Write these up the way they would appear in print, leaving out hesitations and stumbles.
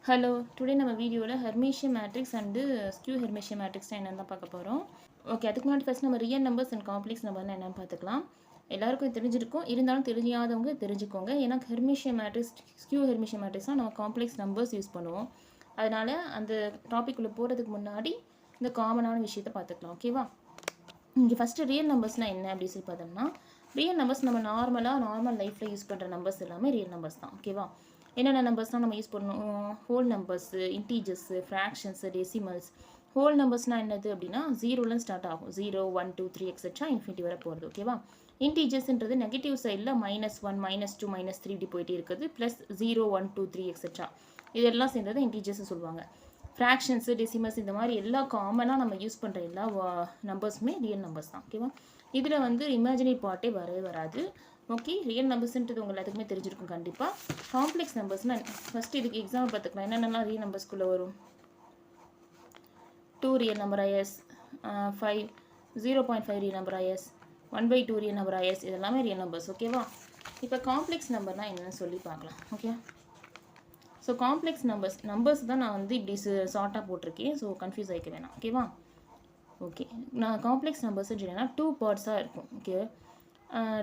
Hello, today நம்ம வீடியோவில் ஹெர்மிஷியன் matrix and skew hermitian matrix என்னென்னு தான் பார்க்க போகிறோம். ஓகே, அதுக்கு முன்னாடி ஃபஸ்ட் நம்ம ரியல் நம்பர்ஸ் அண்ட் காம்ப்ளெக்ஸ் நம்பர்னு என்னென்னு பார்த்துக்கலாம். எல்லாருக்கும் தெரிஞ்சிருக்கும், இருந்தாலும் தெரியாதவங்க தெரிஞ்சுக்கோங்க. ஏன்னா ஹெர்மிஷியன் மேட்ரிக்ஸ், ஸ்கியூ ஹெர்மிஷியன் மேட்ரிக்ஸ்னால் நம்ம காம்ப்ளெக்ஸ் நம்பர்ஸ் யூஸ் பண்ணுவோம். அதனால் அந்த டாபிக் உள்ள போகிறதுக்கு முன்னாடி இந்த காமனான விஷயத்தை பார்த்துக்கலாம். ஓகேவா? இங்கே ஃபஸ்ட்டு ரியல் நம்பர்ஸ்னால் என்ன அப்படின்னு சொல்லி பார்த்தோம்னா, ரியல் நம்பர்ஸ் நம்ம நார்மல் லைஃப்பில் யூஸ் பண்ணுற நம்பர்ஸ் எல்லாமே ரியல் நம்பர்ஸ் தான். ஓகேவா? என்னென்ன நம்பர்ஸ்னால் நம்ம யூஸ் பண்ணணும்? Whole numbers, integers, fractions, decimals. Whole நம்பர்ஸ்னால் என்னது அப்படின்னா ஜீரோலேருந்து ஸ்டார்ட் ஆகும். 0, 1, 2, 3 எக்ஸெட்ரா இன்ஃபினிட்டி வரை போகிறது. ஓகேவா? இன்டீஜர்ஸ்ன்றது நெகட்டிவ் சைடில் -1, -2, -3 இப்படி போயிட்டே இருக்குது. ப்ளஸ் 0, 1, 2, 3 எக்ஸெட்ரா இதெல்லாம் சேர்ந்தது இன்டீஜர்ஸ் சொல்லுவாங்க. ஃப்ராக்ஷன்ஸு, டெசிமல்ஸ் இந்த மாதிரி எல்லா காமனாக நம்ம யூஸ் பண்ணுற எல்லா நம்பர்ஸுமே ரியல் நம்பர்ஸ் தான். ஓகேவா? இதில் வந்து இமேஜினரி பார்ட்டே வரவே வராது. ஓகே, ரியல் நம்பர்ஸ்ன்றது உங்கள் எல்லாத்துக்குமே தெரிஞ்சிருக்கும் கண்டிப்பாக. காம்ப்ளெக்ஸ் நம்பர்ஸ்னால் ஃபஸ்ட்டு இதுக்கு எக்ஸாம்பிள் பார்த்துக்கலாம். என்னென்னலாம் ரியல் நம்பர்ஸ்குள்ளே வரும்? 2 real number IS, 5 0.5 real number IS, 1/2 real number IS, இதெல்லாமே ரியல் நம்பர்ஸ். ஓகேவா? இப்போ காம்ப்ளெக்ஸ் நம்பர்னால் என்னென்னு சொல்லி பார்க்கலாம். ஓகே, ஸோ காம்ப்ளெக்ஸ் நம்பர்ஸ் தான் நான் வந்து இப்படி ஷார்ட்டாக போட்டிருக்கேன். ஸோ கன்ஃபியூஸ் ஆகிக்க வேணாம். ஓகேவா? ஓகே, நான் காம்ப்ளெக்ஸ் நம்பர்ஸ்ன்னு சொன்னேன்னா 2 பார்ட்ஸாக இருக்கும். ஓகே,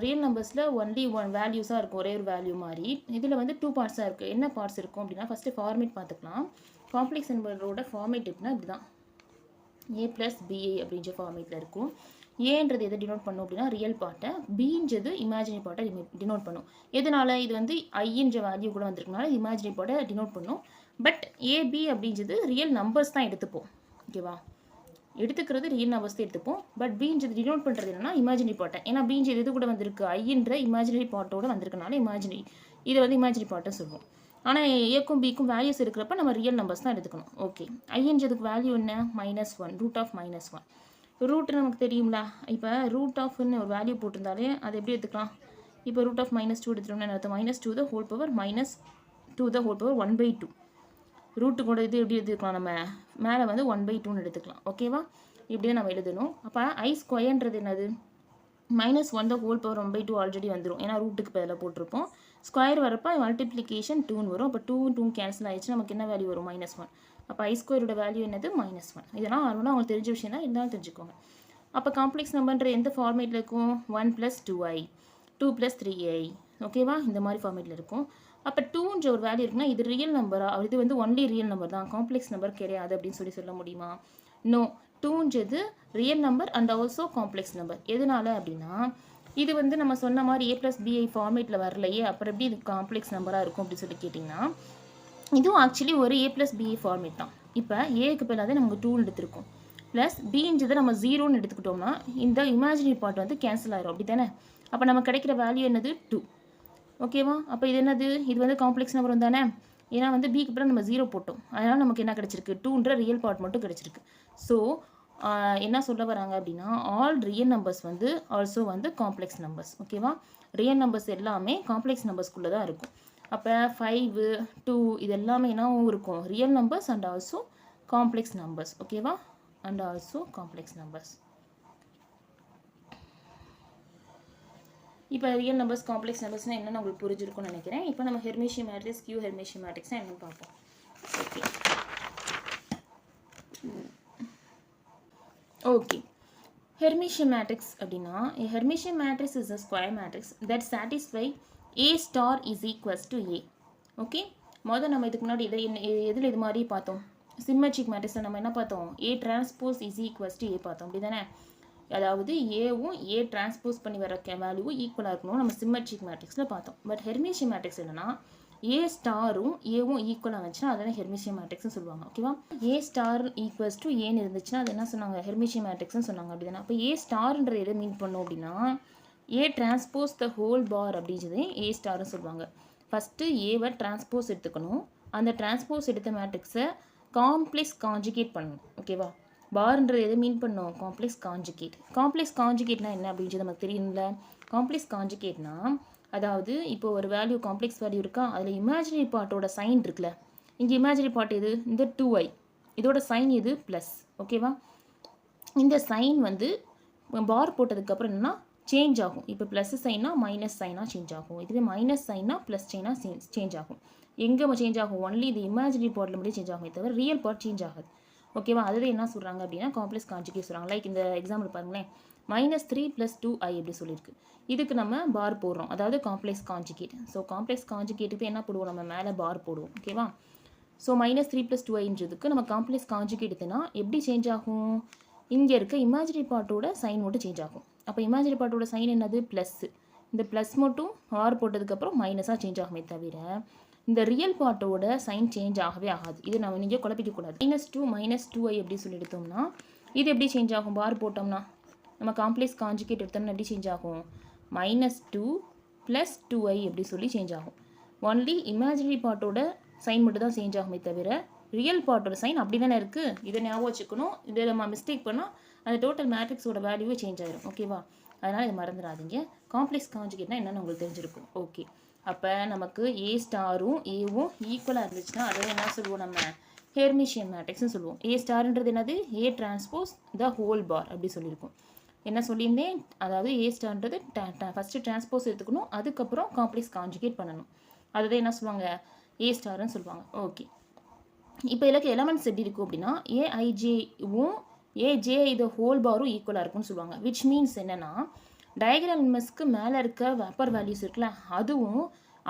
ரியல் நம்பர்ஸில் ஒன்லி ஒன் வேல்யூஸாக இருக்கும், ஒரே ஒரு வேல்யூ மாதிரி. இதில் வந்து 2 பார்ட்ஸாக இருக்குது. என்ன பார்ட்ஸ் இருக்கும் அப்படின்னா, ஃபஸ்ட்டு ஃபார்மேட் பார்த்துக்கலாம். காம்ப்ளெக்ஸ் நம்பரோட ஃபார்மேட் எப்படின்னா இப்படி தான், a+bi அப்படின்ற ஃபார்மேட்டில் இருக்கும். ஏன்றது எதை டினோட் பண்ணும் அப்படின்னா ரியல் பார்ட்டை, பின்றது இமேஜினரி பார்ட்டை டினோட் பண்ணும். எதனால? இது வந்து ஐன்ற வேல்யூ கூட வந்திருக்கனால இமேஜினரி பார்ட்டை டினோட் பண்ணும். பட் ஏபி அப்படின்றது ரியல் நம்பர்ஸ் தான் எடுத்துப்போம். ஓகேவா? எடுத்துக்கிறது ரியல் நம்பர்ஸ் தான் எடுத்துப்போம். பட் பின்றது டினோட் பண்ணுறது என்னன்னா இமேஜினரி பார்ட்டை. ஏன்னா பின்றது எது கூட வந்திருக்கு? ஐன்ற இமேஜினரி பார்ட்டோட வந்திருக்கனால இதை வந்து இமேஜினரி பார்ட்டை சொல்லுவோம். ஆனால் ஏக்கும் பிக்கும் வேல்யூஸ் இருக்கிறப்ப நம்ம ரியல் நம்பர்ஸ் தான் எடுத்துக்கணும். ஓகே, ஐன்றதுக்கு வேல்யூ என்ன? -1, √(-1). ரூட் நமக்கு தெரியுங்களா? இப்போ √((ன்னு ஒரு வேல்யூ போட்டிருந்தாலே அதை எப்படி எடுத்துக்கலாம்? இப்போ √(-2) எடுத்துட்டோம்னா -2 the whole power -2 the whole power 1/2. Route கூட இது எப்படி எடுத்துக்கலாம்? நம்ம மேலே வந்து 1/2ன்னு எடுத்துக்கலாம். ஓகேவா? இப்படி தான் நம்ம எழுதணும். அப்போ I² என்னது? -1 the whole power 1/2 ஆல்ரெடி வந்துடும். ஏன்னா ரூட்டுக்கு பதிலாக போட்டிருப்போம். ஸ்கொயர் வரப்போ மல்டிப்ளிகேஷன் 2ன்னு வரும். அப்போ 2 கேன்சல் ஆயிடுச்சு. நமக்கு என்ன வேல்யூ வரும்? -1. அப்போ I² வேல்யூ என்னது? -1. இதெல்லாம் நார்மலாக அவங்களுக்கு தெரிஞ்ச விஷயம் தான், இருந்தாலும் தெரிஞ்சுக்கோங்க. அப்போ காம்ப்ளெக்ஸ் நம்பர்ன்ற எந்த ஃபார்மேட்டில் இருக்கும்? 1 + 2i, 2 + 3i. ஓகேவா? இந்த மாதிரி ஃபார்மேட்டில் இருக்கும். அப்போ 2ன்ற ஒரு வேல்யூ இருக்குன்னா இது ரியல் நம்பரா? இது வந்து ஒன்லி ரியல் நம்பர் தான், காம்ப்ளெக்ஸ் நம்பர் கிடையாது அப்படின்னு சொல்ல முடியுமா? நோ, 2ன்றது real number and also complex number. எதனால அப்படின்னா இது வந்து நம்ம சொன்ன மாதிரி a+bi ஃபார்மேட்டில் வரலையே, அப்புறம் எப்படி இது காம்ப்ளெக்ஸ் நம்பராக இருக்கும் அப்படின்னு சொல்லி கேட்டிங்கன்னா, இதுவும் ஆக்சுவலி ஒரு a+bi ஃபார்மேட் தான். இப்போ ஏக்கு பதிலாக நமக்கு 2 எடுத்திருக்கோம். ப்ளஸ் பின்றதை நம்ம 0ன்னு எடுத்துக்கிட்டோம்னா இந்த இமேஜினரி பார்ட் வந்து கேன்சல் ஆயிரும். அப்படி தானே? அப்போ நம்ம கிடைக்கிற வேல்யூ என்னது? 2. ஓகேவா? அப்போ இது என்னது? இது வந்து காம்ப்ளெக்ஸ் நம்பர் தானே? ஏன்னா வந்து பிக்கு அப்புறம் நம்ம 0 போட்டோம். அதனால் நமக்கு என்ன கிடச்சிருக்கு? 2ன்ற ரியல் பார்ட் மட்டும் கிடச்சிருக்கு. ஸோ என்ன சொல்ல வராங்க அப்படின்னா, ஆல் ரியல் நம்பர்ஸ் வந்து ஆல்சோ வந்து காம்ப்ளெக்ஸ் நம்பர்ஸ். ஓகேவா? ரியல் நம்பர்ஸ் எல்லாமே காம்ப்ளெக்ஸ் நம்பர்ஸ்குள்ளே தான் இருக்கும். அப்போ 5, 2 இது எல்லாமே என்னவும் இருக்கும்? Real numbers and also complex numbers. ஓகேவா? And also complex numbers. இப்போ ரியல் நம்பர்ஸ், காம்ப்ளெக்ஸ் நம்பர்ஸ்னால் என்னென்னு உங்களுக்கு புரிஞ்சிருக்கும்னு நினைக்கிறேன். இப்போ நம்ம ஹெர்மிஷியன் மேட்ரிக்ஸ், ஸ்கியூ ஹெர்மிஷியன் மேட்ரிக்ஸ்னால் என்னென்னு பார்ப்போம். ஓகே, ஹெர்மிஷியன் மேட்ரிக்ஸ் அப்படின்னா hermitian matrix is a square matrix that satisfy A* = A. Okay, நம்ம இதுக்கு முன்னாடி எதில் இது மாதிரி பார்த்தோம்? சிம்மெட்ரிக் மேட்ரிக்ஸில் நம்ம என்ன பார்த்தோம்? A∩ A பார்த்தோம். அப்படி தானே? அதாவது ஏவும் ஏ டிரான்ஸ்போஸ் பண்ணி வர வேல்யூவும் ஈக்குவலாக இருக்கணும் நம்ம சிம்மெட்ரிக் மேட்ரிக்ஸில் பார்த்தோம். பட் ஹெர்மிஷியன் மேட்ரிக்ஸ் என்னன்னா A*ம் ஏவும் ஈக்குவலாக இருந்துச்சுன்னா அதெல்லாம் ஹெர்மிஷியன் மேட்ரிக்ஸ்னு சொல்லுவாங்க. ஓகேவா? A* = ஏன்னு இருந்துச்சுன்னா அது என்ன சொன்னாங்க? ஹெர்மிஷியன் மேட்ரிக்ஸ்னு சொன்னாங்க. அப்படி தானே? அப்போ A*ன்ற எதை மீன் பண்ணோம் அப்படின்னா A∩ the whole bar அப்படின்றதே A*ன்னு சொல்லுவாங்க. ஃபஸ்ட்டு ஏவை டிரான்ஸ்போஸ் எடுத்துக்கணும். அந்த டிரான்ஸ்போஸ் எடுத்த மேட்ரிக்ஸை காம்ப்ளெக்ஸ் கான்ஜுகேட் பண்ணணும். ஓகேவா? பார்ன்றது எதை மீன் பண்ணோம்? Complex conjugate. காம்ப்ளெக்ஸ் கான்ஜுகேட்னா என்ன அப்படின்றது நமக்கு தெரியும்ல. காம்ப்ளெக்ஸ் கான்ஜுகேட்னா அதாவது இப்போ ஒரு வேல்யூ காம்ப்ளெக்ஸ் வேல்யூ இருக்கா, அதில் இமேஜினரி பார்ட்டோட சைன் இருக்குல்ல. இங்கே இமேஜினரி பார்ட் எது? இந்த 2i. இதோட சைன் எது? ப்ளஸ். ஓகேவா? இந்த சைன் வந்து பார் போட்டதுக்கப்புறம் என்னன்னா சேஞ்ச் ஆகும். இப்போ ப்ளஸ் சைனா மைனஸ் சைனாக சேஞ்ச் ஆகும். இதுவே மைனஸ் சைனா ப்ளஸ் சைனாக சேஞ்ச் ஆகும். எங்கே சேஞ்ச் ஆகும்? ஒன்லி இது இமேஜினரி பார்ட்டில் மட்டும் சேஞ்ச் ஆகுமே தவிர ரியல் பார்ட் சேஞ்ச் ஆகாது. ஓகேவா? அதுதான் என்ன சொல்கிறாங்க அப்படின்னா காம்ப்ளெக்ஸ் கான்ஜுகேட் சொல்கிறாங்க. லைக் இந்த எக்ஸாம்பிள் பாருங்களேன், -3 + 2i எப்படி சொல்லியிருக்கு. இதுக்கு நம்ம பார் போடுறோம், அதாவது காம்ப்ளெக்ஸ் கான்ஜுகேட். ஸோ காம்ப்ளெக்ஸ் கான்ஜுகேட்டுக்கு என்ன போடுவோம்? நம்ம மேலே பார் போடுவோம். ஓகேவா? ஸோ -3 + 2iன்றதுக்கு நம்ம காம்ப்ளெக்ஸ் கான்ஜுகேட் எடுத்தோன்னா எப்படி சேஞ்ச் ஆகும்? இங்கே இருக்க இமேஜினரி பார்ட்டோட சைன் மட்டும் சேஞ்ச் ஆகும். அப்போ இமேஜினரி பார்ட்டோட சைன் என்னது? ப்ளஸ். இந்த ப்ளஸ் மட்டும் ஆர் போட்டதுக்கப்புறம் மைனஸாக சேஞ்ச் ஆகுமே தவிர இந்த ரியல் பார்ட்டோட சைன் சேஞ்ச் ஆகவே ஆகாது. இது நம்ம நீங்கள் குழப்பிக்கக்கூடாது. -2 - 2i எப்படி சொல்லி எடுத்தோம்னா இது எப்படி சேஞ்ச் ஆகும்? பார் போட்டோம்னா நம்ம காம்ப்ளெக்ஸ் கான்ஜுகேட் எடுத்தோம்னா எப்படி சேஞ்ச் ஆகும்? -2 + 2i எப்படி சொல்லி சேஞ்ச் ஆகும். ஒன்லி இமேஜினரி பார்ட்டோட சைன் மட்டும் தான் சேஞ்ச் ஆகுமே தவிர ரியல் பார்ட்டோட சைன் அப்படி தானே இருக்குது. இதை ஞாபகம் வச்சுக்கணும். இதை நம்ம மிஸ்டேக் பண்ணால் அந்த டோட்டல் மேட்ரிக்ஸோட வேல்யூவே சேஞ்ச் ஆயிடும். ஓகேவா? அதனால் இதை மறந்துடாதீங்க. காம்ப்ளெக்ஸ் கான்ஜுகேட்னா என்னென்னு உங்களுக்கு தெரிஞ்சிருக்கும். ஓகே, அப்போ நமக்கு ஏ ஸ்டாரும் ஏவும் ஈக்குவலாக இருந்துச்சுன்னா அதை என்ன சொல்லுவோம்? நம்ம ஹெர்மிஷியன் மேட்ரிக்ஸ்னு சொல்லுவோம். ஏ ஸ்டார்ன்றது என்னது? ஏ டிரான்ஸ்போஸ் த ஹோல் பார் அப்படி சொல்லியிருக்கோம். என்ன சொல்லியிருந்தேன்? அதாவது ஏ ஸ்டார்ன்றது ஃபஸ்ட்டு டிரான்ஸ்போஸ் எடுத்துக்கணும், அதுக்கப்புறம் காம்ப்ளெக்ஸ் கான்ஜுகேட் பண்ணணும். அதுதான் என்ன சொல்லுவாங்க? ஏ ஸ்டார்னு சொல்லுவாங்க. ஓகே, இப்போ இதுக்கு எலமெண்ட்ஸ் எப்படி இருக்கும் அப்படின்னா ஏஐஜேவும் ஏஜே இது ஹோல் பாரும் ஈக்குவலாக இருக்கும்னு சொல்லுவாங்க. விச் மீன்ஸ் என்னென்னா டயகனல் எலிமெண்ட்ஸ்க்கு மேலே இருக்க அப்பர் வேல்யூஸ் இருக்குல்ல, அதுவும்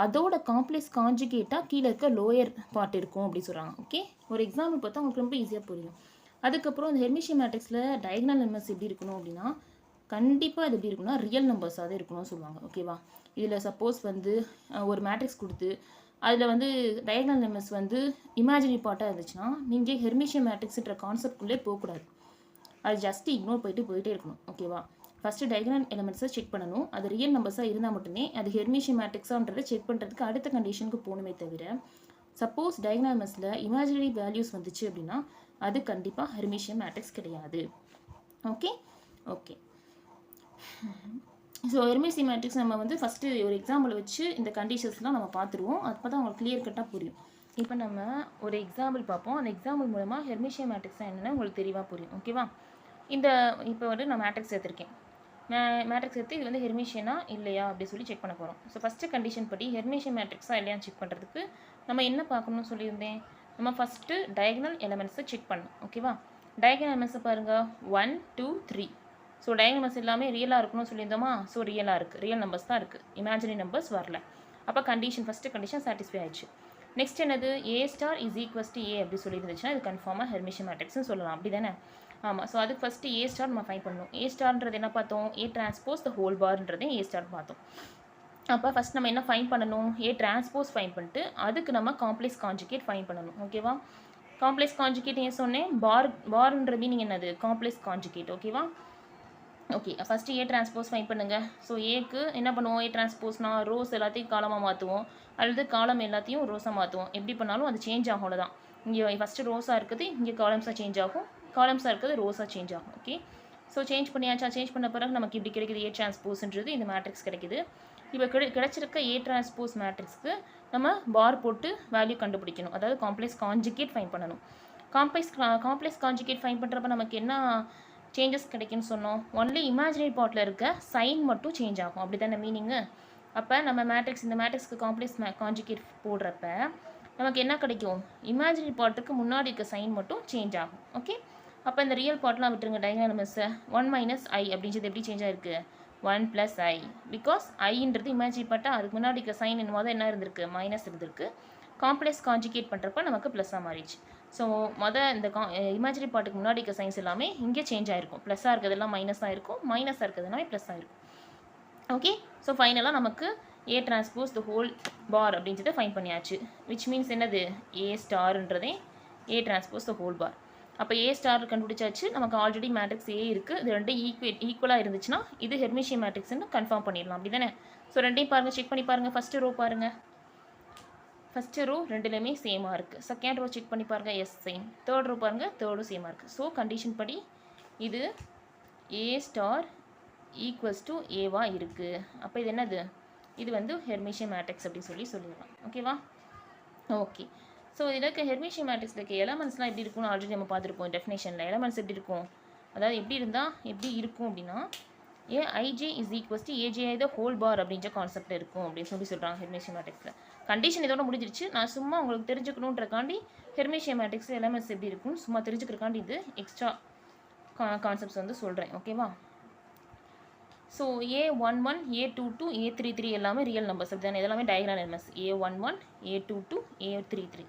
அதோட காம்ப்ளெக்ஸ் கான்ஜுகேட்டாக கீழே இருக்க லோயர் பார்ட் இருக்கும் அப்படி சொல்கிறாங்க. ஓகே, ஒரு எக்ஸாம்பிள் பார்த்தா உங்களுக்கு ரொம்ப ஈஸியாக புரியும். அதுக்கப்புறம் இந்த ஹெர்மிஷியன் மேட்ரிக்ஸில் டயகனல் எலிமெண்ட்ஸ் எப்படி இருக்கணும் அப்படின்னா கண்டிப்பாக அது எப்படி இருக்குன்னா ரியல் நம்பர்ஸாக தான் இருக்கணும்னு சொல்லுவாங்க. ஓகேவா? இதில் சப்போஸ் வந்து ஒரு மேட்ரிக்ஸ் கொடுத்து அதில் வந்து டயகனல் எலிமெண்ட்ஸ் வந்து இமேஜினரி பார்ட்டாக இருந்துச்சுன்னா நீங்கள் ஹெர்மிஷியன் மேட்ரிக்ஸ்ன்ற கான்செப்ட்குள்ளே போகக்கூடாது. அது ஜஸ்ட் இக்னோர் போயிட்டே இருக்கணும். ஓகேவா? ஃபஸ்ட்டு டயகனல் எலிமெண்ட்ஸை செக் பண்ணணும். அது ரியல் நம்பர்ஸாக இருந்தால் மட்டுமே அது ஹெர்மிஷியன் மேட்ரிக்ஸான்றதை செக் பண்ணுறதுக்கு அடுத்த கண்டிஷனுக்கு போகணுமே தவிர சப்போஸ் டயகனல் எலிமெண்ட்ஸில் இமேஜினரி வேல்யூஸ் வந்துச்சு அப்படின்னா அது கண்டிப்பாக ஹெர்மிஷியன் மேட்ரிக்ஸ் கிடையாது. ஓகே ஓகே ஸோ ஹெர்மிஷியன் மேட்ரிக்ஸ் நம்ம வந்து ஃபஸ்ட்டு ஒரு எக்ஸாம்பிள் வச்சு இந்த கண்டிஷன்ஸ்லாம் நம்ம பார்த்துருவோம். அப்போ தான் உங்களுக்கு கிளியர் கட்டாக புரியும். இப்போ நம்ம ஒரு எக்ஸாம்பிள் பார்ப்போம். அந்த எக்ஸாம்பிள் மூலமாக ஹெர்மிஷியன் மேட்ரிக்ஸ் என்னென்னு உங்களுக்கு தெளிவாக புரியும். ஓகேவா? இப்போ வந்து நான் மேட்ரிக்ஸ் எடுத்திருக்கேன். மேட்ரிக்ஸ் எடுத்து இது வந்து ஹெர்மிஷியனா இல்லையா அப்படி சொல்லி செக் பண்ண போகிறோம். ஸோ ஃபஸ்ட்டு கண்டிஷன் படி ஹெர்மிஷியன் மேட்ரிக்ஸாக இல்லையான்னு செக் பண்ணுறதுக்கு நம்ம என்ன பார்க்கணும்னு சொல்லியிருந்தேன்? நம்ம ஃபஸ்ட்டு டயகனல் எலிமெண்ட்ஸை செக் பண்ணணும். ஓகேவா? டயகனல் எலிமெண்ட்ஸை பாருங்கள் 1 2 3. ஸோ டயகனல் எலிமெண்ட்ஸ் எல்லாமே ரியலாக இருக்கணும்னு சொல்லியிருந்தோமா? ஸோ ரியலாக இருக்குது, ரியல் நம்பர்ஸ் தான் இருக்குது, இமேஜினரி நம்பர்ஸ் வரல. அப்போ ஃபஸ்ட்டு கண்டிஷன் சாட்டிஸ்ஃபை ஆயிடுச்சு. நெக்ஸ்ட் என்னது? ஏ ஸ்டார் இஸ் ஈக்குவல்ஸ் டு ஏ அப்படி சொல்லியிருந்துச்சுன்னா இது கன்ஃபார்மாக ஹெர்மிஷியன் மேட்ரிக்ஸ்னு சொல்லலாம். அப்படி தானே? ஆமாம். ஸோ அதுக்கு ஃபஸ்ட்டு ஏ ஸ்டார் நம்ம ஃபைண்ட் பண்ணணும். ஏ ஸ்டார்ன்றது என்ன பார்த்தோம்? ஏ டிரான்ஸ்போஸ் த ஹோல் பார்ன்றதே ஏ ஸ்டார் பார்த்தோம். அப்போ ஃபஸ்ட் நம்ம என்ன ஃபைண்ட் பண்ணணும்? ஏ டிரான்ஸ்போஸ் ஃபைண்ட் பண்ணிட்டு அதுக்கு நம்ம காம்ப்ளெக்ஸ் கான்ஜுகேட் ஃபைண்ட் பண்ணணும். ஓகேவா? காம்ப்ளெக்ஸ் கான்ஜுகேட் ஏன் சொன்னேன்? பார்ன்ற மீனிங் என்னது? Complex conjugate. ஓகேவா? Okay, first A transpose find பண்ணுங்கள். ஸோ ஏக்கு என்ன பண்ணுவோம்? ஏ டிரான்ஸ்போஸ்னால் ரோஸ் எல்லாத்தையும் காலமாக மாற்றுவோம், அல்லது காலம் எல்லாத்தையும் ரோஸாக மாற்றுவோம். எப்படி பண்ணாலும் அது சேஞ்ச் ஆகும். அவ்வளோதான். இங்கே ஃபஸ்ட்டு ரோஸாக இருக்குது, இங்கே காலம்ஸாக சேஞ்ச் ஆகும், காலம்ஸாக இருக்கிறது ரோஸாக சேஞ்ச் ஆகும். ஓகே, ஸோ சேஞ்ச் பண்ணியாச்சா? சேஞ்ச் பண்ண பிறகு நமக்கு இப்படி கிடைக்குது ஏ டிரான்ஸ்போஸ்ன்றது இந்த மேட்ரிக்ஸ் கிடைக்குது. இப்போ கிடைச்சிருக்க ஏ டிரான்ஸ்போஸ் மேட்ரிக்ஸ்க்கு நம்ம பார் போட்டு வேல்யூ கண்டுபிடிக்கணும். அதாவது காம்ப்ளெக்ஸ் கான்ஜுகேட் ஃபைண்ட் பண்ணணும். காம்ப்ளெக்ஸ் கான்ஜுகேட் ஃபைண்ட் பண்ணுறப்ப நமக்கு என்ன சேஞ்சஸ் கிடைக்குன்னு சொன்னோம்? ஒன்லி இமேஜினரி பார்ட்டில் இருக்க சைன் மட்டும் சேஞ்ச் ஆகும். அப்படி தானே மீனிங்கு? அப்போ நம்ம இந்த மேட்ரிக்ஸ்க்கு காம்ப்ளெக்ஸ் கான்ஜுகேட் போடுறப்ப நமக்கு என்ன கிடைக்கும்? இமேஜினரி பார்ட்டுக்கு முன்னாடி இருக்க சைன் மட்டும் சேஞ்ச் ஆகும். ஓகே, அப்போ இந்த ரியல் பார்ட்லாம் விட்டுருங்க. டயகனல் எலிமெண்ட்ஸை 1 - i அப்படின்றது எப்படி சேஞ்ச் ஆகிருக்கு? 1 + i. பிகாஸ் ஐன்றது இமேஜினரி பார்ட்டாக அதுக்கு முன்னாடி இருக்க சைன் என்ன இருந்திருக்கு? மைனஸ் இருந்திருக்கு. காம்ப்ளெக்ஸ் கான்ஜுகேட் பண்ணுறப்ப நமக்கு ப்ளஸ்ஸாக மாறிடுச்சு. ஸோ இந்த இமேஜினரி பார்ட்டுக்கு முன்னாடி இருக்க சைன்ஸ் எல்லாமே இங்கே சேஞ்ச் ஆகிருக்கும். ப்ளஸ்ஸாக இருக்கிறதெல்லாம் மைனஸாக இருக்கும், மைனஸாக இருக்கிறதுனால ப்ளஸ்ஸாக இருக்கும். ஓகே, ஸோ ஃபைனலாக நமக்கு ஏ டிரான்ஸ்போஸ் த ஹோல் பார் அப்படின்றத ஃபைன் பண்ணியாச்சு. விச் மீன்ஸ் என்னது? ஏ ஸ்டார்ன்றதே ஏ டிரான்ஸ்போஸ் த ஹோல் பார். அப்போ ஏ ஸ்டார் கண்டுபிடிச்சாச்சு. நமக்கு ஆல்ரெடி மேட்ரிக்ஸ் ஏ இருக்குது. இது ரெண்டு ஈக்குவலாக இருந்துச்சுன்னா இது ஹெர்மிஷியன் மேட்ரிக்ஸ்னு கன்ஃபார்ம் பண்ணிடலாம். அப்படி தானே? ஸோ ரெண்டையும் பாருங்கள், செக் பண்ணி பாருங்கள். ஃபஸ்ட்டு ரோ பாருங்கள். ஃபஸ்ட்டு ரோ ரெண்டுலேயுமே சேமாக இருக்குது. செகண்ட் ரோ செக் பண்ணி பாருங்கள், எஸ் சேம். தேர்ட் ரோ பாருங்கள், தேர்டும் சேமாக இருக்குது. ஸோ கண்டிஷன் படி இது ஏ ஸ்டார் ஈக்குவல்ஸ் டு ஏவாக இருக்குது. அப்போ இது என்னது? இது வந்து ஹெர்மிஷியன் மேட்ரிக்ஸ் அப்படி சொல்லிடலாம். ஓகேவா? ஓகே, ஸோ இதில் இருக்க ஹெர்மிஷியன் மேட்ரிக்ஸில் இருக்க எலமெண்ட்ஸ்லாம் எப்படி இருக்கும்னு ஆல்ரெடி நம்ம பார்த்துருப்போம் டெஃபினேஷனில். எலமெண்ட்ஸ் எப்படி இருக்கும்? அதாவது எப்படி இருந்தால் எப்படி இருக்கும் அப்படின்னா A I J is equals to A J I the whole bar அப்படின்ற கான்செப்ட் இருக்கும் அப்படின்னு சொல்கிறாங்க ஹெர்மிஷியன் மேட்ரிக்ஸில். கண்டிஷன் இதோட முடிஞ்சிருச்சு. நான் சும்மா உங்களுக்கு தெரிஞ்சுக்கணுன்றக்காண்டி ஹெர்மிஷியன் மேட்ரிக்ஸ் எலமெண்ட்ஸ் எப்படி இருக்கும் சும்மா தெரிஞ்சுக்கிறக்காண்டி இது எக்ஸ்ட்ரா கான்செப்ட்ஸ் வந்து சொல்கிறேன். ஓகேவா? ஸோ A11 A22 A33 எல்லாமே ரியல் நம்பர்ஸ் அப்படி தானே, இதெல்லாமே diagonal elements. A11 A22 A33.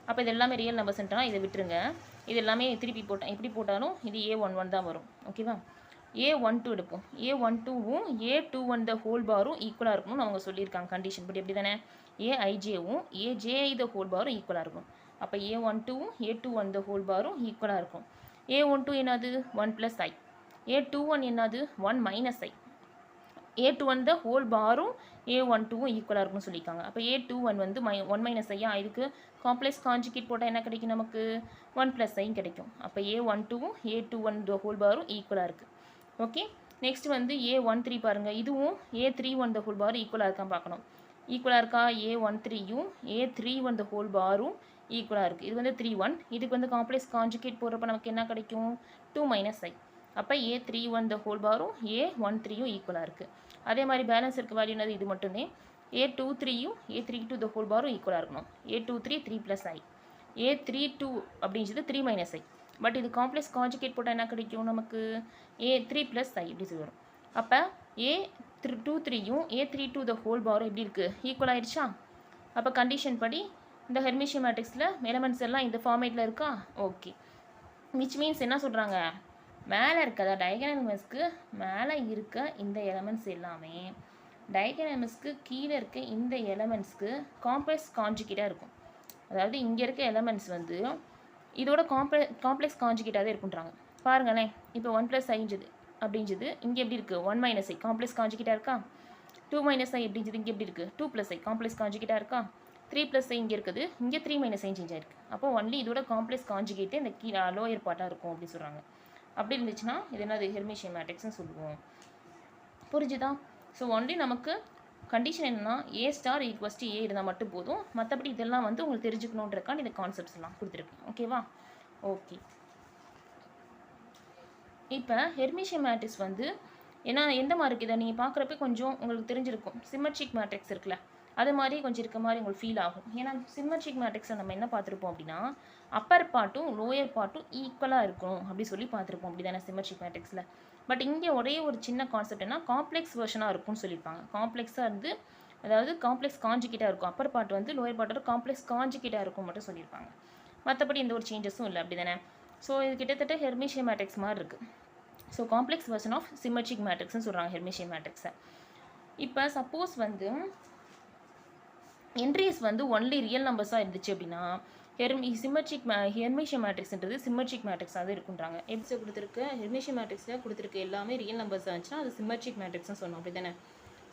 அப்போ இது எல்லாமே ரியல் நம்பர்ஸ்ன்றனா இதை விட்டுருங்க. இது எல்லாமே திருப்பி போட்டால் எப்படி போட்டாலும் இது A11 தான் வரும். ஓகேவா? A12 எடுப்போம். A12வும் A21 த ஹோல் பாரும் ஈக்குவலாக இருக்கணும்னு அவங்க சொல்லியிருக்காங்க கண்டிஷன் பட் எப்படி தானே, AIJவும் AJI த ஹோல் பாரும் ஈக்குவலாக இருக்கும். அப்போ A12வும் A21 த ஹோல் பாரும் ஈக்குவலாக இருக்கும். A12 என்னது 1 + I. A21 என்னது 1 - I. A21 த ஹோல் பாரும் A12வும் ஈக்குவலாக இருக்கும்னு சொல்லியிருக்காங்க. அப்போ A21 வந்து 1 - I இதுக்கு காம்ப்ளெக்ஸ் கான்ஜுகேட் போட்டால் என்ன கிடைக்கும் நமக்கு 1 + I கிடைக்கும். அப்போ A12வும் A21 த ஹோல் பாரும் ஈக்குவலாக இருக்குது. ஓகே, நெக்ஸ்ட் வந்து A13 பாருங்கள், இதுவும் A31 த ஹோல் பாரும் ஈக்குவலாக இருக்கான்னு பார்க்கணும். ஈக்குவலாக இருக்கா? A13யும் A31 த ஹோல் பாரும் ஈக்குவலாக இருக்குது. இது வந்து 31. இதுக்கு வந்து காம்ப்ளெக்ஸ் கான்ஜுகேட் போடுறப்ப நமக்கு என்ன கிடைக்கும் 2 - I. அப்போ A31 த ஹோல் பாரும் A13யும் ஈக்குவலாக இருக்குது. அதே மாதிரி பேலன்ஸ் இருக்க வேல்யூ என்னது இது மட்டுமே. A23யும் A32 த ஹோல் பாரும் ஈக்குவலாக இருக்கணும். A23 3 + I. A32 அப்படின்றது 3 - I. பட் இது காம்ப்ளெக்ஸ் கான்ஜுகேட் போட்டால் என்ன கிடைக்கும் நமக்கு A3 + I இப்படி வரும். அப்போ A23யும் A32 த ஹோல் பாரும் எப்படி இருக்குது ஈக்குவல் ஆயிடுச்சா? அப்போ கண்டிஷன் படி இந்த ஹெர்மிஷியன் மேட்ரிக்ஸில் எலமெண்ட்ஸ் எல்லாம் இந்த ஃபார்மேட்டில் இருக்கா? ஓகே, விச் மீன்ஸ் என்ன சொல்கிறாங்க, மேலே இருக்கதா டயகனல் எலமெண்ட்ஸ்க்கு மேலே இருக்க இந்த எலமெண்ட்ஸ் எல்லாமே டயகனல் எலமெண்ட்ஸ்க்கு கீழே இருக்க இந்த எலமெண்ட்ஸ்க்கு காம்ப்ளெக்ஸ் கான்ஜுகேட்டாக இருக்கும். அதாவது இங்கே இருக்க எலமெண்ட்ஸ் வந்து இதோட காம்ப்ளெக்ஸ் கான்ஜுகேட்டாகவே இருக்குன்றாங்க. பாருங்களேன், இப்போ 1 + I அப்படின்றது இங்கே எப்படி இருக்குது 1 - I காம்ப்ளெக்ஸ் கான்ஜுகேட்டாக இருக்கா? 2 - I அப்படின்றது இங்கே எப்படி இருக்குது 2 + I காம்ப்ளெக்ஸ் கான்ஜுகேட்டாக இருக்கா? 3 + I இங்கே இருக்குது, இங்கே 3 - I சேஞ்ச் ஆயிருக்கு. அப்போ ஒன்லி இதோட காம்ப்ளெக்ஸ் கான்ஜுகேட்டே இந்த கீழே லோயர் பார்ட்டாக இருக்கும் அப்படின்னு சொல்கிறாங்க. அப்படி இருந்துச்சுன்னா இது என்னது ஹெர்மிஷியன் மேட்ரிக்ஸ்னு சொல்லுவோம். புரிஞ்சுதா? ஸோ ஒன்லி நமக்கு கண்டிஷன் என்னன்னா A* = A இருந்தால் மட்டும் போதும். மற்றபடி இதெல்லாம் வந்து உங்களுக்கு தெரிஞ்சுக்கணுன்றக்கான இந்த கான்செப்ட்ஸ் எல்லாம் கொடுத்துருக்கேன். ஓகேவா? ஓகே, இப்போ ஹெர்மிஷியன் மேட்ரிக்ஸ் வந்து ஏன்னா எந்த மாதிரி இருக்குது இதை நீங்கள் பார்க்குறப்ப கொஞ்சம் உங்களுக்கு தெரிஞ்சிருக்கும். சிமெட்ரிக் மேட்ரிக்ஸ் இருக்குல்ல, அது மாதிரி கொஞ்சம் இருக்க மாதிரி உங்களுக்கு ஃபீல் ஆகும். ஏன்னா சிமெட்ரிக் மேட்ரிக்ஸை நம்ம என்ன பார்த்துருப்போம் அப்படின்னா அப்பர் பார்ட்டும் லோயர் பார்ட்டும் ஈக்குவலாக இருக்கும் அப்படி சொல்லி பார்த்துருப்போம். அப்படி தானே சிமெட்ரிக் மேட்ரிக்ஸில். பட் இங்கே ஒரே ஒரு சின்ன கான்செப்ட் என்ன காம்ப்ளெக்ஸ் வெர்ஷனாக இருக்கும்னு சொல்லியிருப்பாங்க. காம்ப்ளெக்ஸாக இருந்து அதாவது காம்ப்ளெக்ஸ் கான்ஜுகேட்டாக இருக்கும். அப்பர் பார்ட் வந்து லோயர் பார்ட்டோட காம்ப்ளெக்ஸ் கான்ஜுகேட்டாக இருக்கும் மட்டும் சொல்லியிருப்பாங்க. மற்றபடி எந்த ஒரு சேஞ்சஸும் இல்லை. அப்படி தானே? ஸோ இது கிட்டத்தட்ட ஹெர்மிஷியன் மேட்ரிக்ஸ் மாதிரி இருக்குது. So complex version of symmetric மேட்ரிக்ஸ்னு சொல்கிறாங்க ஹெர்மிஷியன் மேட்ரிக்ஸை. இப்போ சப்போஸ் வந்து என்ட்ரிஸ் வந்து ஒன்லி ரியல் நம்பர்ஸாக இருந்துச்சு அப்படின்னா ஹெர்மிஷியன் மேட்ரிக்ஸ்ன்றது சிமெட்ரிக் மேட்ரிக்ஸாக இருக்குன்றாங்க. எப்படி கொடுத்துருக்கு ஹெர்மிஷியன் மேட்ரிக்ஸில் கொடுத்துருக்க எல்லாமே ரியல் நம்பர்ஸாக இருந்துச்சுன்னா அது சிமெட்ரிக் மேட்ரிக்ஸ்னு சொன்னோம். அப்படி தானே?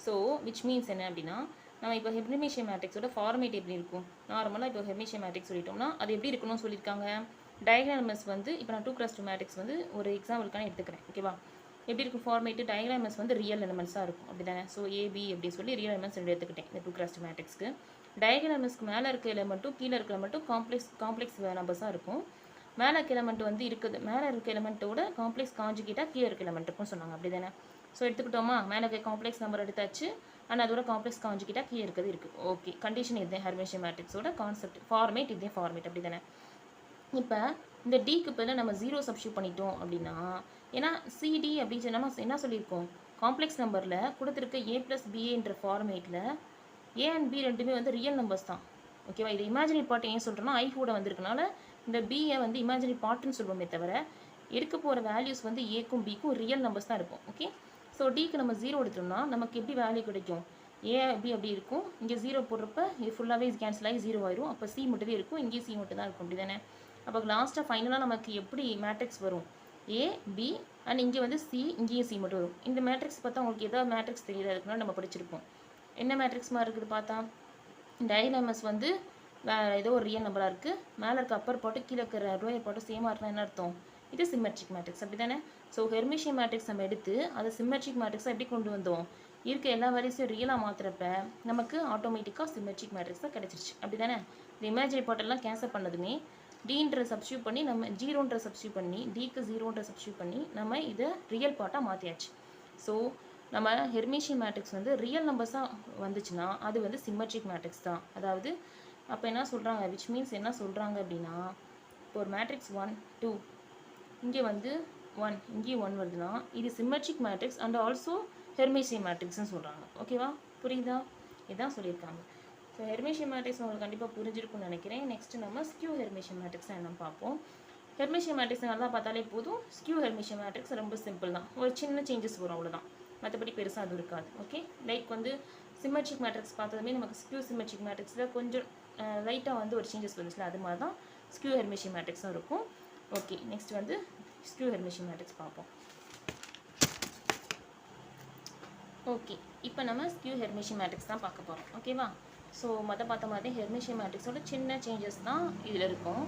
ஸோ விச் மீன்ஸ் என்ன அப்படின்னா நம்ம இப்போ ஹெர்மிஷியன் மேட்ரிக்ஸோட ஃபார்மேட் எப்படி இருக்கும், நார்மலாக இப்போ ஹெர்மிஷியன் மேட்ரிக்ஸ் சொல்லிட்டோம்னா அது எப்படி இருக்கணும்னு சொல்லியிருக்காங்க. டயகனல் எலமெண்ட்ஸ் வந்து இப்போ நான் 2 + 2 மேட்ரிக்ஸ் வந்து ஒரு எக்ஸாம்பிளுக்கான எடுத்துக்கிறேன். ஓகேவா? எப்படி இருக்கும் ஃபார்மேட்டு டயகனல் எலமெண்ட்ஸ் வந்து ரியல் எலமெண்ட்ஸாக இருக்கும். அப்படி தானே? ஸோ AB அப்படின்னு சொல்லி ரியல் எலமெண்ட்ஸ் எடுத்துக்கிட்டேன் இந்த 2 + 2 மேட்ரிக்ஸ்க்கு. டயகனல் எலமெண்ட்ஸ்க்கு மேலே இருக்க எலமெண்ட்டும் கீழே இருக்க எலமெண்ட்டும் காம்ப்ளெக்ஸ் நம்பர்ஸாக இருக்கும். மேலே இருக்க எலமெண்ட் வந்து இருக்குது மேலே இருக்க எலமெண்ட்டோட காம்ப்ளெக்ஸ் கான்ஜுகேட்டாக கீழே இருக்க எலமெண்ட் இருக்கும்னு சொன்னாங்க. அப்படி தானே? ஸோ எடுத்துக்கிட்டோமா, மேலே இருக்க காம்ப்ளெக்ஸ் நம்பர் எடுத்தாச்சு, ஆனால் அதோட காம்ப்ளெக்ஸ் கான்ஜுகேட்டாக கீழே இருக்கிறது இருக்குது. ஓகே, கண்டிஷன் இதுதான் ஹெர்மிஷியன் மேட்ரிக்ஸோட கான்செப்ட் ஃபார்மேட். இதே ஃபார்மேட். அப்படி தானே? இப்போ இந்த டிக்கு பதில் நம்ம 0 சப்ஸ்டியூட் பண்ணிட்டோம் அப்படின்னா ஏன்னா CD அப்படின்னு நம்ம என்ன சொல்லியிருக்கோம் காம்ப்ளெக்ஸ் நம்பரில் கொடுத்துருக்க A + BAன்ற ஃபார்மேட்டில் A and B ரெண்டுமே வந்து ரியல் நம்பர்ஸ் தான். ஓகேவா? இது இமேஜினரி பார்ட் ஏன் சொல்கிறேன்னா I கூட வந்திருக்கனால இந்த பியை வந்து இமேஜினரி பார்ட்டுன்னு சொல்லுவோமே தவிர இருக்க போகிற வேல்யூஸ் வந்து ஏக்கும் பிக்கும் ரியல் நம்பர்ஸ் தான் இருக்கும். ஓகே, ஸோ டிக்கு நம்ம 0 எடுத்தோம்னா நமக்கு எப்படி வேல்யூ கிடைக்கும் AB அப்படி இருக்கும். இங்கே 0 போடுறப்ப இது ஃபுல்லாகவே கேன்சல் ஆகி 0 ஆயிரும். அப்போ C மட்டும் இருக்கும், இங்கே C மட்டும் தான் இருக்கும். அப்படி தானே? அப்போ லாஸ்ட்டாக ஃபைனலாக நமக்கு எப்படி மேட்ரிக்ஸ் வரும் A B அண்ட் இங்கே வந்து C, இங்கேயும் C மட்டும் வரும். இந்த மேட்ரிக்ஸ் பார்த்தா உங்களுக்கு எதாவது மேட்ரிக்ஸ் தெரியுது அதுக்குன்னா நம்ம படிச்சிருப்போம். என்ன மேட்ரிக்ஸ் மாதிரி இருக்குது பார்த்தா டைனமஸ் வந்து ஏதோ ஒரு ரியல் நம்பராக இருக்குது, மேலே இருக்க அப்பர் பாட்டு கீழே இருக்கிற லோயர் பாட்டு சேமாக இருந்தால் என்ன அர்த்தம் இது சிமெட்ரிக் மேட்ரிக்ஸ். அப்படி தானே? ஸோ ஹெர்மிஷியன் மேட்ரிக்ஸ் நம்ம எடுத்து அதை சிமெட்ரிக் மேட்ரிக்ஸாக எப்படி கொண்டு வந்தோம் இருக்க எல்லா வேல்யூஸையும் ரியலாக மாற்றுறப்ப நமக்கு ஆட்டோமேட்டிக்காக சிமெட்ரிக் மேட்ரிக்ஸ் தான் கிடச்சிருச்சு. அப்படி தானே? இந்த இமேஜினரி பாட்டெல்லாம் கேன்சல் பண்ணதுமே டின்ற சப்ஸ்டியூட் பண்ணி நம்ம 0ன்ற சப்ஸ்டியூட் பண்ணி டிக்கு 0ன்ற சப்ஸ்டியூட் பண்ணி நம்ம இதை ரியல் பார்ட்டாக மாற்றியாச்சு. ஸோ நம்ம ஹெர்மிஷியன் மேட்ரிக்ஸ் வந்து ரியல் நம்பர்ஸாக வந்துச்சுன்னா அது வந்து சிம்மெட்ரிக் மேட்ரிக்ஸ் தான். அதாவது அப்போ என்ன சொல்கிறாங்க, விச் மீன்ஸ் என்ன சொல்கிறாங்க அப்படின்னா, இப்போ ஒரு மேட்ரிக்ஸ் 1 2 இங்கே வந்து 1 இங்கே 1 வருதுன்னா இது சிம்மெட்ரிக் மேட்ரிக்ஸ் அண்ட் ஆல்சோ ஹெர்மிஷியன் மேட்ரிக்ஸ்னு சொல்கிறாங்க. ஓகேவா, புரியுதா? இதுதான் சொல்லியிருக்காங்க. ஸோ ஹெர்மிஷியன் மேட்ரிக்ஸ் உங்களுக்கு கண்டிப்பாக புரிஞ்சிருக்கும்னு நினைக்கிறேன். நெக்ஸ்ட் நம்ம ஸ்கியூ ஹெர்மிஷியன் மேட்ரிக்ஸ் என்னன்னு பார்ப்போம். ஹெர்மிஷியன் மேட்ரிக்ஸ் நல்லா பார்த்தாலே போதும். ஸ்கியூ ஹெர்மிஷியன் மேட்ரிக்ஸ் ரொம்ப சிம்பிள் தான், ஒரு சின்ன சேஞ்சஸ் வரும் அவ்வளோதான், மற்றபடி பெருசாக அது இருக்காது. ஓகே, லைக் வந்து சிம்மெட்ரிக் மேட்ரிக்ஸ் பார்த்ததுமே நமக்கு ஸ்கியூ சிம்மெட்ரிக் மேட்ரிக்ஸில் கொஞ்சம் லைட்டாக வந்து ஒரு சேஞ்சஸ் வந்துச்சுல, அது மாதிரி தான் ஸ்கியூ ஹெர்மிஷியன் மேட்ரிக்ஸும் இருக்கும். ஓகே, நெக்ஸ்ட் வந்து ஸ்கியூ ஹெர்மிஷியன் மேட்ரிக்ஸ் பார்ப்போம். ஓகே, இப்போ நம்ம ஸ்கியூ ஹெர்மிஷியன் மேட்ரிக்ஸ் தான் பார்க்க போகிறோம். ஓகேவா, ஸோ பார்த்த மாதிரி ஹெர்மிஷியன் மேட்ரிக்ஸோட சின்ன சேஞ்சஸ் தான் இதில் இருக்கும்.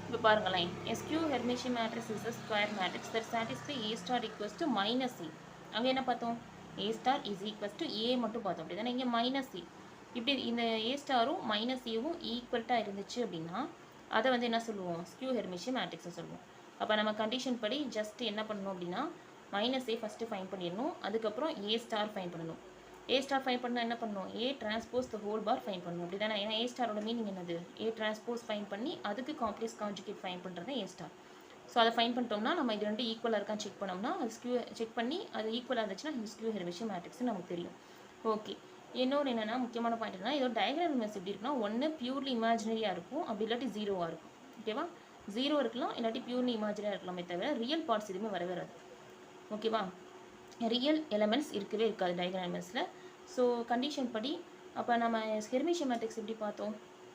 இப்போ பாருங்களேன், skew hermitian matrix is a square matrix that satisfy A star equals to minus C. அங்கே என்ன பார்த்தோம், A star is equals to A மட்டும் பார்த்தோம், அப்படி தானே. இங்கே மைனஸ் C, இப்படி இந்த A ஸ்டாரும் மைனஸ் Aவும் ஈக்குவல்ட்டாக இருந்துச்சு அப்படின்னா அதை வந்து என்ன சொல்லுவோம், ஸ்கியூ ஹெர்மிஷியன் மேட்ரிக்ஸை சொல்லுவோம். அப்போ நம்ம கண்டிஷன் படி ஜஸ்ட் என்ன பண்ணணும் அப்படின்னா மைனஸ் A ஃபஸ்ட்டு ஃபைன் பண்ணிடணும், அதுக்கப்புறம் A ஸ்டார் ஃபைன் பண்ணணும். A ஸ்டார் ஃபைன் பண்ணால் என்ன பண்ணணும், A transpose the whole bar find பண்ணணும், அப்படி தானே. ஏன்னா A ஸ்டாரோட மீனிங் என்னது, A டிரான்ஸ்போஸ் ஃபைன் பண்ணி அதுக்கு காம்ப்ளெக்ஸ் கான்ஜுகேட் ஃபைன் பண்ணுறது A ஸ்டார். ஸோ அதை ஃபைன் பண்ணிட்டோம்னா நம்ம இது ரெண்டு ஈக்குவலாக இருக்கான்னு செக் பண்ணோம்னா அது ஸ்கியூ செக் பண்ணி அது ஈக்குவலாக இருந்துச்சுன்னா இது ஸ்கியூ ஹெர்மிஷியன் மேட்ரிக்ஸ் நமக்கு தெரியும். ஓகே, இன்னொரு என்னென்னா முக்கியமான பாயிண்ட் என்னன்னா, இதோட டயக்ராம் மெஸ் எப்படி இருக்குன்னா, ஒன்று பியூர்லி இமேஜினரியாக இருக்கும், அப்படி இல்லாட்டி ஜீரோவாக இருக்கும். ஓகேவா, ஜீரோ இருக்கலாம் இல்லாட்டி பியூர்லி இமேஜினரியாக இருக்கலாமே தவிர ரியல் பார்ட்ஸ் எதுவுமே வரவே வராது. ஓகேவா, ரியல் எலமெண்ட்ஸ் இருக்கவே இருக்காது டயக்ராமஸில். ஸோ கண்டிஷன் படி அப்போ நம்ம ஹெர்மிஷியன் மேட்ரிக்ஸ் எப்படி பார்த்தோம்,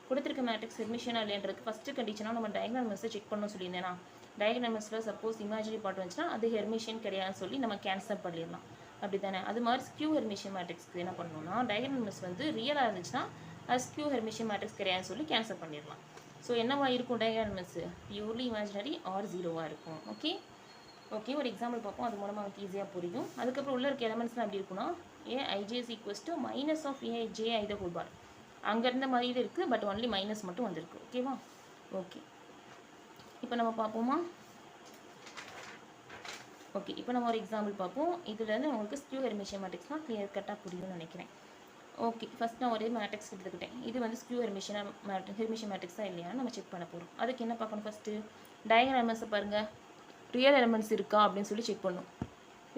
கொடுத்துருக்க மேட்ரிக்ஸ் ஹெர்மிஷியனா இல்லைன்றதுக்கு ஃபஸ்ட்டு கண்டிஷனாக நம்ம டயக்ராமஸை செக் பண்ணணும் சொல்லியிருந்தேன்னா, டயக்ராமஸில் சப்போஸ் இமேஜினரி பார்ட் வந்துச்சுன்னா அது ஹெர்மிஷியன் கிடையாதுன்னு சொல்லி நம்ம கேன்சல் பண்ணிடலாம், அப்படி தானே. அது மாதிரி ஸ்கியூ ஹெர்மிஷியன் மேட்ரிக்ஸ்க்கு என்ன பண்ணணும்னா, டயக்ராமஸ் வந்து ரியலாக இருந்துச்சுன்னா அது ஸ்கியூ ஹெர்மிஷியன் மேட்ரிக்ஸ் கிடையாதுன்னு சொல்லி கேன்சல் பண்ணிடலாம். ஸோ என்னவா இருக்கும் டயக்ராமஸ், பியூர்லி இமேஜினரி ஆர் ஜீரோவாக இருக்கும். ஓகே ஓகே, ஒரு எக்ஸாம்பிள் பார்ப்போம், அது மூலமாக நமக்கு ஈஸியாக புரியும். அதுக்கப்புறம் உள்ள இருக்க எலமெண்ட்ஸ்லாம் எப்படி இருக்குன்னா, Aij is equals to minus of Aji the whole bar. அங்கே இருந்த மாதிரி இது இருக்குது, பட் ஒன்லி மைனஸ் மட்டும் வந்திருக்கு. ஓகேவா, ஓகே இப்போ நம்ம பார்ப்போமா. ஓகே, இப்போ நம்ம ஒரு எக்ஸாம்பிள் பார்ப்போம். இதுலேருந்து உங்களுக்கு ஸ்கியூ ஹெர்மிஷியன் மேட்ரிக்ஸ்னால் கிளியர் கட்டாக புரியும்னு நினைக்கிறேன். ஓகே, ஃபஸ்ட் நான் ஒரே மேட்ரிக்ஸ் எடுத்துக்கிட்டேன். இது வந்து ஸ்கியூ ஹெர்மிஷியன் மேட்ரிக்ஸாக இல்லையான்னு நம்ம செக் பண்ண போகிறோம். அதுக்கு என்ன பார்க்கணும், ஃபஸ்ட்டு டயக்ராமஸை பாருங்கள், ரியல் எலமெண்ட்ஸ் இருக்கா அப்படின்னு சொல்லி செக் பண்ணும்.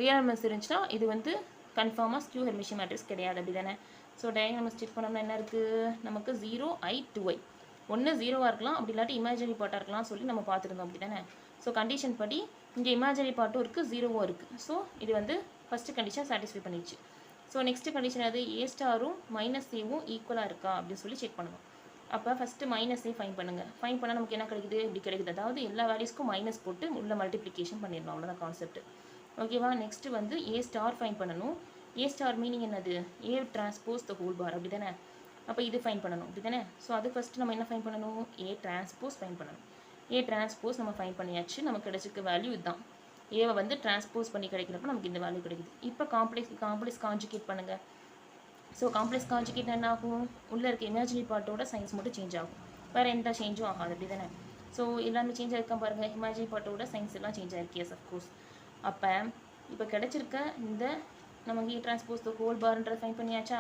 ரியல் எலமெண்ட்ஸ் இருந்துச்சுன்னா இது வந்து கன்ஃபார்மாக ஸ்கியூ ஹெர்மிஷியன் மேட்ரிக்ஸ் கிடையாது, அப்படி தானே. ஸோ டயக்ராமஸ் செக் பண்ணோம்னா என்ன இருக்குது, நமக்கு 0i 2i ஒன்று ஜீரோவாக இருக்கலாம், அப்படி இல்லாட்டி இமேஜினரி பார்ட்டாக இருக்கலாம் சொல்லி நம்ம பார்த்துருந்தோம், அப்படி தானே. ஸோ கண்டிஷன் படி இங்கே இமேஜினரி பார்ட்டும் இருக்குது, ஜீரோவும் இருக்குது. ஸோ இது வந்து ஃபஸ்ட்டு கண்டிஷன் சாட்டிஸ்ஃபை பண்ணிடுச்சு. ஸோ நெக்ஸ்ட்டு கண்டிஷன் அது A ஸ்டாரும் மைனஸ் Aவும் ஈக்குவலாக இருக்கா அப்படின்னு சொல்லி செக் பண்ணணும். அப்போ ஃபஸ்ட்டு மைனஸ் A ஃபைன் பண்ணுங்கள். ஃபைன் பண்ணால் நமக்கு என்ன கிடைக்குது, இப்படி கிடைக்குது. அதாவது எல்லா வேல்யூஸ்க்கும் மைனஸ் போட்டு உள்ள மல்டிப்ளிகேஷன் பண்ணிடணும், அவ்வளோதான் கான்செப்ட். ஓகேவா, நெக்ஸ்ட்டு வந்து A ஸ்டார் ஃபைன் பண்ணணும். A ஸ்டார் மீனிங் என்னது, A டிரான்ஸ்போஸ் த ஹோல் பார், அப்படி தானே. அப்போ இது ஃபைன் பண்ணணும், அப்படி தானே. ஸோ அது ஃபஸ்ட்டு நம்ம என்ன ஃபைன் பண்ணணும், A டிரான்ஸ்போஸ் ஃபைன் பண்ணணும். A டிரான்ஸ்போஸ் நம்ம ஃபைன் பண்ணியாச்சு, நமக்கு கிடைச்சிருக்க வேல்யூ இதுதான். ஏவை வந்து டிரான்ஸ்போஸ் பண்ணி கிடைக்கிறப்ப நமக்கு இந்த வேல்யூ கிடைக்குது. இப்போ காம்ப்ளெக்ஸ் கான்ஜுகேட் பண்ணுங்கள். ஸோ காம்ப்ளெக்ஸ் கான்ஜுகேட் என்ன ஆகும், உள்ளே இருக்க இமேஜினரி பார்ட்டோட சைன்ஸ் மட்டும் சேஞ்ச் ஆகும், வேறு எந்த சேஞ்சும் ஆகாது, அப்படி தானே. ஸோ எல்லாமே சேஞ்ச் ஆகிருக்கா பாருங்கள், இமேஜினரி பார்ட்டோட சைன்ஸ் எல்லாம் சேஞ்ச் ஆகிருக்கு, எஸ் அஃப்கோர்ஸ். அப்போ இப்போ கிடைச்சிருக்க இந்த நமக்கு A டிரான்ஸ்போஸ் த ஹோல் பார்ன்ற ஃபைன் பண்ணியாச்சா,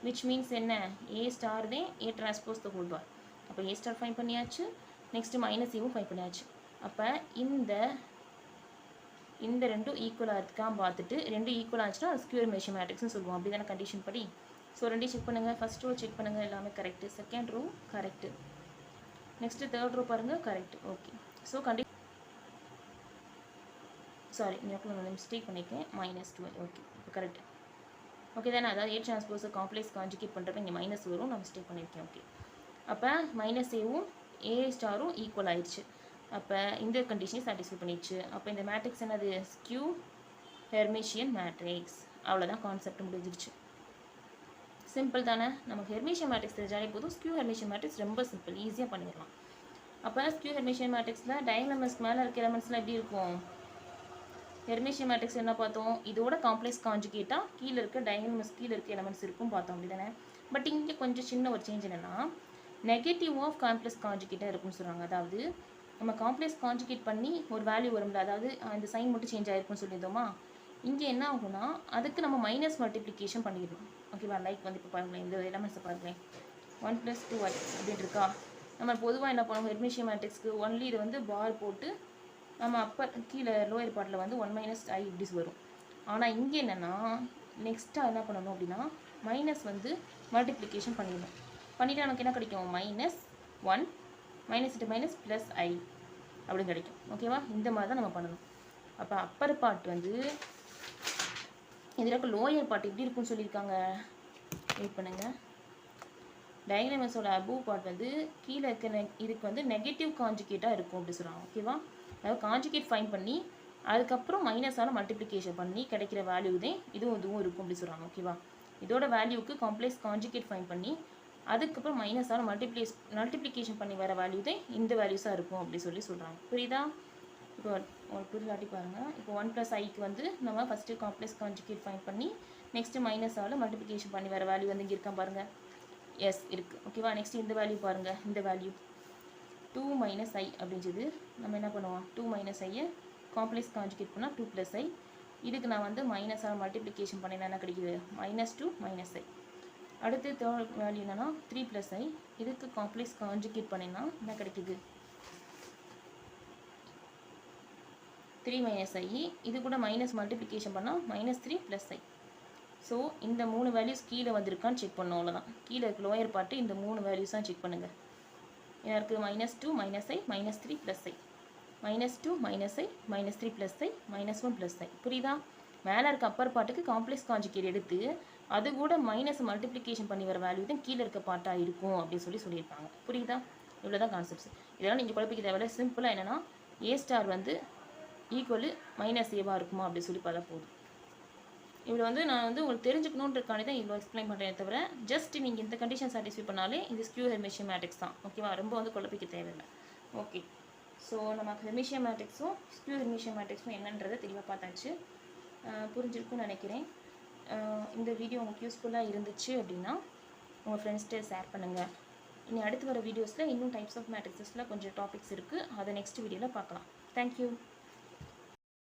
விச் மீன்ஸ் என்ன, A ஸ்டார் தான் A transpose the whole bar. அப்போ A ஸ்டார் ஃபைன் பண்ணியாச்சு, நெக்ஸ்ட்டு மைனஸ் Aவும் ஃபைன் பண்ணியாச்சு. அப்போ இந்த ரெண்டும் ஈக்குவலாக இருக்கான்னு பார்த்துட்டு ரெண்டும் ஈக்குவல் ஆச்சுன்னா அது ஸ்கியூ ஹெர்மிஷியன் மேட்ரிக்ஸ்னு சொல்லுவோம், அப்படி தானே கண்டிஷன் படி. ஸோ ரெண்டையும் செக் பண்ணுங்கள். ஃபஸ்ட் ரோ செக் பண்ணுங்கள், எல்லாமே correct. Second row correct. Next third row பாருங்கள், கரெக்ட். ஓகே, ஸோ சாரி நான் மிஸ்டேக் பண்ணியிருக்கேன், -2i. ஓகே, இப்போ கரெக்ட். ஓகே தானே, அதாவது A டிரான்ஸ்போஸை காம்ப்ளெக்ஸ் கான்ஜுகேட் பண்ணுறப்ப இங்கே மைனஸ் வரும், நான் மிஸ்டேக் பண்ணியிருக்கேன். ஓகே, அப்போ மைனஸ் Aவும் A ஸ்டாரும் ஈக்குவல் ஆயிடுச்சு. அப்போ இந்த கண்டிஷனை சாட்டிஸ்ஃபை பண்ணிடுச்சு. அப்போ இந்த மேட்ரிக்ஸ் என்னது, ஸ்கியூ ஹெர்மிஷியன் மேட்ரிக்ஸ். அவ்வளோதான், கான்செப்ட் முடிஞ்சிருச்சு. சிம்பிள் தானே, நமக்கு ஹெர்மிஷியன் மேட்ரிக்ஸ் தெரிஞ்சாலே போதும். ஸ்கியூ ஹெர்மிஷியன் மேட்ரிக்ஸ் ரொம்ப சிம்பிள், ஈஸியாக பண்ணிடலாம். அப்போ ஸ்கியூ ஹெர்மிஷியன் மேட்ரிக்ஸில் டயக்ராமஸ்க்கு மேலே இருக்க எலமெண்ட்ஸ்லாம் எப்படி இருக்கும், ஹெர்மிஷியன் மேட்ரிக்ஸ் என்ன பார்த்தோம், இதோட காம்ப்ளெக்ஸ் கான்ஜுகேட்டாக கீழே இருக்க டயக்ராமஸ் கீழே இருக்க எலமெண்ட்ஸ் இருக்கும் பார்த்தோம், அப்படி தானே. பட் இங்கே கொஞ்சம் சின்ன ஒரு சேஞ்ச் என்னென்னா, நெகட்டிவ் ஆஃப் காம்ப்ளெக்ஸ் கான்ஜுகேட்டாக இருக்குன்னு சொல்கிறாங்க. அதாவது நம்ம காம்ப்ளெக்ஸ் கான்ஜுகேட் பண்ணி ஒரு வேல்யூ வரும்ல, அதாவது இந்த சைன் மட்டும் சேஞ்ச் ஆகிருக்குன்னு சொல்லியிருந்தோமா, இங்கே என்ன ஆகும்னா அதுக்கு நம்ம மைனஸ் மல்டிப்ளிகேஷன் பண்ணிடணும். ஓகேவா? லைக் வந்து இப்போ பாருங்களேன், இந்த எலமெண்ட்ஸை பாருங்களேன், 1 + 2y அப்படின்னு இருக்கா. நம்ம பொதுவாக என்ன பண்ணுவோம், ஹெர்மிஷியன் மேட்ரிக்ஸ்க்கு ஒன்லி இது வந்து பார் போட்டு நம்ம அப்பர் கீழே லோயர் பார்ட்டில் வந்து 1 - i இப்படி வரும். ஆனால் இங்கே என்னென்னா நெக்ஸ்ட்டாக என்ன பண்ணணும் அப்படின்னா மைனஸ் வந்து மல்டிப்ளிகேஷன் பண்ணிடணும். பண்ணிவிட்டு நமக்கு என்ன கிடைக்கும், -1 -(-) + i அப்படின்னு கிடைக்கும். ஓகேவா? இந்த மாதிரி தான் நம்ம பண்ணணும். அப்போ அப்பர் பார்ட் வந்து இதில் இருக்க லோயர் பார்ட் எப்படி இருக்குன்னு சொல்லியிருக்காங்க, வெயிட் பண்ணுங்கள். டைனமஸோட அபோவ் பார்ட் வந்து கீழே இருக்க இதுக்கு வந்து நெகட்டிவ் கான்ஜுகேட்டாக இருக்கும் அப்படி சொல்கிறாங்க. ஓகேவா? அதாவது கான்ஜுகேட் ஃபைன் பண்ணி அதுக்கப்புறம் மைனஸால் மல்டிப்ளிகேஷன் பண்ணி கிடைக்கிற வேல்யூ தான் இதுவும் இருக்கும் அப்படி சொல்கிறாங்க. ஓகேவா? இதோட வேல்யூக்கு காம்ப்ளெக்ஸ் கான்ஜுகேட் ஃபைன் பண்ணி அதுக்கப்புறம் மைனஸால் மல்டிப்ளிகேஷன் பண்ணி வர வேல்யூ தான் இந்த வேல்யூஸாக இருக்கும் அப்படி சொல்கிறாங்க. புரியுதா? இப்போ உங்களுக்கு புரியாட்டி பாருங்கள். இப்போ 1 + iக்கு வந்து நம்ம ஃபஸ்ட்டு காம்ப்ளெக்ஸ் கான்ஜுகேட் ஃபைன் பண்ணி நெக்ஸ்ட்டு மைனஸால் மல்டிப்ளிகேஷன் பண்ணி வர வேல்யூ வந்து இங்கே இருக்கா பாருங்கள். எஸ் இருக்குது. ஓகேவா? நெக்ஸ்ட் இந்த வேல்யூ பாருங்கள். இந்த வேல்யூ 2 - i அப்படின்றது நம்ம என்ன பண்ணுவோம், 2 - i காம்ப்ளெக்ஸ் கான்ஜுகேட் பண்ணால் 2 + i. இதுக்கு நான் வந்து மைனஸால் மல்டிப்ளிகேஷன் பண்ணினா என்ன கிடைக்குது, -2 - i. அடுத்து தேர்ட் வேல்யூ என்னன்னா 3 + i. இதுக்கு காம்ப்ளெக்ஸ் கான்ஜுகேட் பண்ணினா என்ன கிடைக்குது, 3 - i. இது கூட மைனஸ் மல்டிப்ளிகேஷன் பண்ணால் -3 + i. ஸோ இந்த 3 வேல்யூஸ் கீழே வந்திருக்கான்னு செக் பண்ணோம். அவ்வளோதான். கீழே இருக்க லோயர் பார்ட்டு இந்த 3 வேல்யூஸ் தான் செக் பண்ணுங்கள். என்ன இருக்குது, -2 - i -3 + i -2 - i -3 + i -1 + i. புரியுதா? மேலே இருக்க அப்பர் பார்ட்டுக்கு காம்ப்ளெக்ஸ் கான்ஜுகேட் எடுத்து அது கூட மைனஸ் மல்டிப்ளிகேஷன் பண்ணி வர வேல்யூ தான் கீழே இருக்க பார்ட்டாக இருக்கும் அப்படின்னு சொல்லியிருப்பாங்க. புரியுதா? இவ்வளோ தான் கான்செப்ட்ஸ். இதெல்லாம் நீங்கள் குழப்பிக்க தேவையில்ல. சிம்பிளாக என்னென்னா A* வந்து ஈக்குவல் -a இருக்குமா அப்படி சொல்லி பார்த்தா போதும். இவ்வளோ வந்து நான் வந்து உங்களுக்கு தெரிஞ்சுக்கணுன்றதுக்காண்டி தான் இவ்வளோ எக்ஸ்பிளைன் பண்ணுறேன். தவிர ஜஸ்ட் நீங்கள் இந்த கண்டிஷன் சாட்டிஸ்ஃபை பண்ணாலே இது ஸ்கியூ ஹெர்மிஷியன் மேட்ரிக்ஸ் தான். ஓகேவா? ரொம்ப வந்து குழப்பிக்க தேவையில்லை. ஓகே. ஸோ நமக்கு ஹெர்மிஷியன் மேட்ரிக்ஸும் ஸ்கியூ ஹெர்மிஷியன் மேட்ரிக்ஸும் என்னன்றதை தெளிவாக பார்த்தாச்சு. புரிஞ்சிருக்குன்னு நினைக்கிறேன். இந்த வீடியோ உங்களுக்கு யூஸ்ஃபுல்லாக இருந்துச்சு அப்படின்னா உங்கள் ஃப்ரெண்ட்ஸ்கிட்ட ஷேர் பண்ணுங்கள். இனி அடுத்து வர வீடியோஸில் இன்னும் டைப்ஸ் ஆஃப் மேட்ரிக்ஸஸில் கொஞ்சம் டாபிக்ஸ் இருக்குது. அதை நெக்ஸ்ட் வீடியோவில் பார்க்கலாம். தேங்க்யூ.